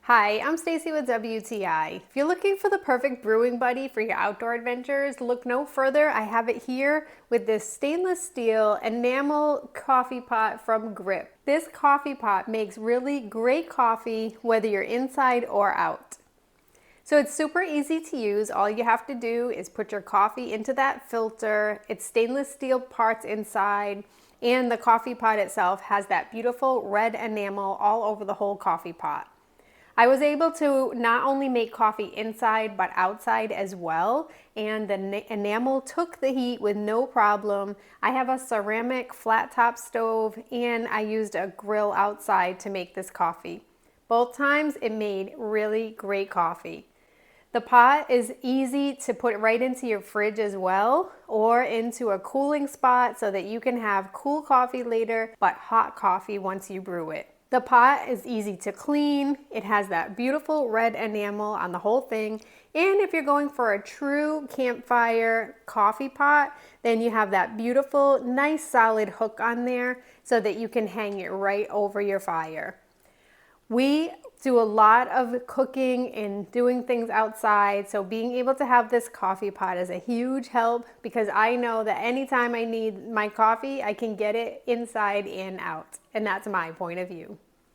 Hi, I'm Stacy with WTI. If you're looking for the perfect brewing buddy for your outdoor adventures, look no further. I have it here with this stainless steel enamel coffee pot from Grip. This coffee pot makes really great coffee whether you're inside or out. So it's super easy to use. All you have to do is put your coffee into that filter. It's stainless steel parts inside, and the coffee pot itself has that beautiful red enamel all over the whole coffee pot. I was able to not only make coffee inside but outside as well, and the enamel took the heat with no problem. I have a ceramic flat top stove and I used a grill outside to make this coffee. Both times it made really great coffee. The pot is easy to put right into your fridge as well, or into a cooling spot so that you can have cool coffee later but hot coffee once you brew it. The pot is easy to clean. It has that beautiful red enamel on the whole thing. And if you're going for a true campfire coffee pot, then you have that beautiful, nice solid hook on there so that you can hang it right over your fire. We do a lot of cooking and doing things outside, so being able to have this coffee pot is a huge help because I know that anytime I need my coffee, I can get it inside and out. And that's my point of view.